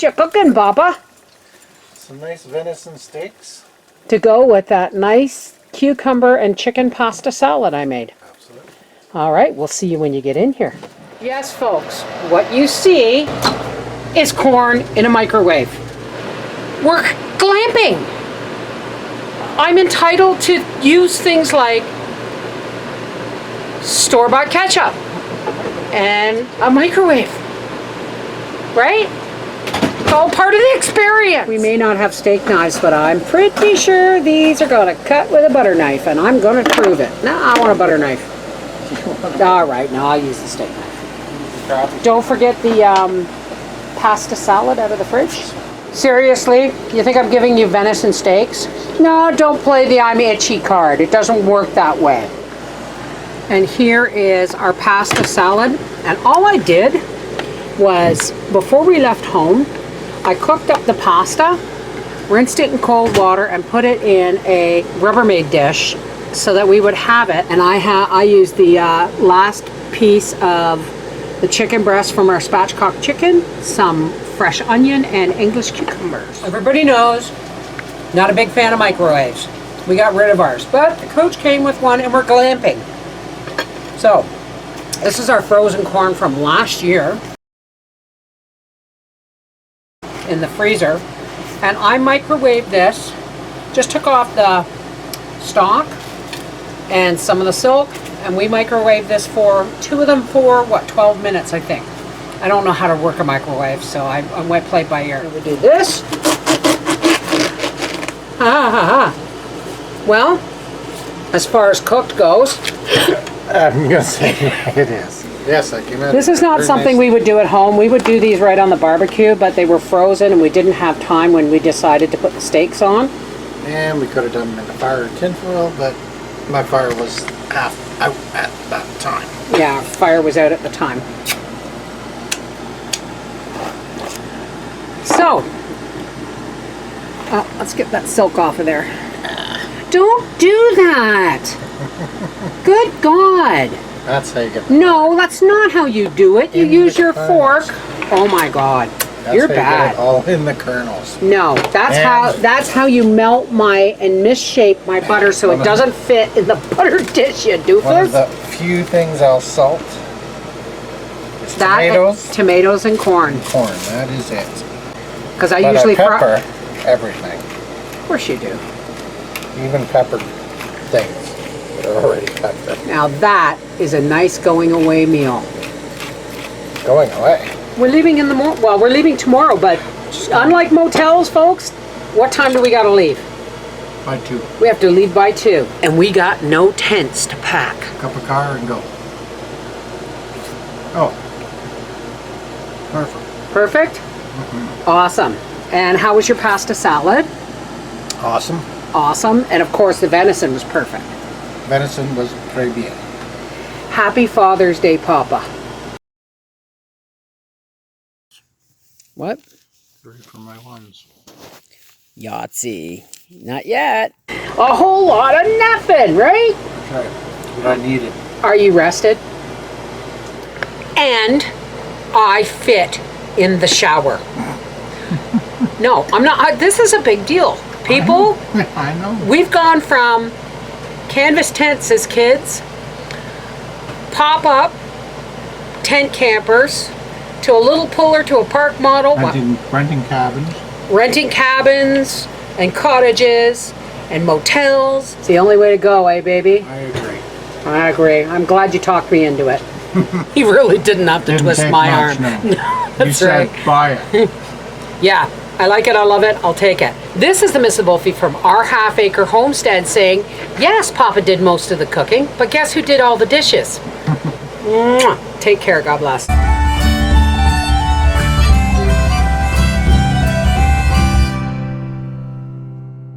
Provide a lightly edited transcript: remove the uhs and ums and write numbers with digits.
What you cooking, Papa? Some nice venison steaks. To go with that nice cucumber and chicken pasta salad I made. Absolutely. All right, we'll see you when you get in here. Yes, folks, what you see is corn in a microwave. We're glamping. I'm entitled to use things like store-bought ketchup and a microwave, right? It's all part of the experience. We may not have steak knives, but I'm pretty sure these are gonna cut with a butter knife, and I'm gonna prove it. No, I want a butter knife. All right, no, I'll use the steak knife. Don't forget the pasta salad out of the fridge. Seriously, you think I'm giving you venison steaks? No, don't play the I'm itchy card. It doesn't work that way. And here is our pasta salad. And all I did was, before we left home, I cooked up the pasta, rinsed it in cold water, and put it in a Rubbermaid dish so that we would have it. And I used the last piece of the chicken breast from our spatchcock chicken, some fresh onion, and English cucumbers. Everybody knows, not a big fan of microwaves. We got rid of ours, but the coach came with one and we're glamping. So, this is our frozen corn from last year in the freezer. And I microwaved this, just took off the stalk and some of the silk, and we microwaved this for, two of them for, what, 12 minutes, I think. I don't know how to work a microwave, so I went play by ear. We do this. Well, as far as cooked goes, I'm gonna say it is. Yes, I came out. this is not something we would do at home. We would do these right on the barbecue, but they were frozen and we didn't have time when we decided to put the steaks on. And we could have done them in the fire or tinfoil, but my fire was half out at that time. Yeah, fire was out at the time. So, let's get that silk off of there. Don't do that! Good God! That's how you get. No, that's not how you do it. You use your fork. Oh my God, you're That's how bad. You get it all in the kernels. No, that's how you melt and misshape my butter so it doesn't fit in the butter dish, you doofus. One of the few things I'll salt is tomatoes. Tomatoes and corn. Corn, that is it. Because I But usually I pepper everything. Of course you do. Even peppered things that are already peppered. Now that is a nice going away meal. Going away. We're leaving in the morning. Well, we're leaving tomorrow, but unlike motels, folks, what time do we got to leave? By 2. We have to leave by 2. And we got no tents to pack. Cup of car and go. Oh. Perfect. Perfect? Mm-hmm. Awesome. And how was your pasta salad? Awesome. Awesome. And of course, the venison was perfect. Venison was très bien. Happy Father's Day, Papa. What? 3 for my ones. Yahtzee. Not yet. A whole lot of nothing, right? Okay. But I need it. Are you rested? And I fit in the shower. No, I'm not. This is a big deal. People, I know. we've gone from canvas tents as kids, pop-up tent campers, to a little puller, to a park model. Renting cabins. Renting cabins and cottages and motels. It's the only way to go, eh, baby? I agree. I agree. I'm glad you talked me into it. He really didn't have to twist take my much, arm. No. That's you said right. buy it. Yeah, I like it, I love it, I'll take it. This is the Mrs. Wolfie from our half-acre homestead saying, yes, Papa did most of the cooking, but guess who did all the dishes? Mwah. Take care, God bless.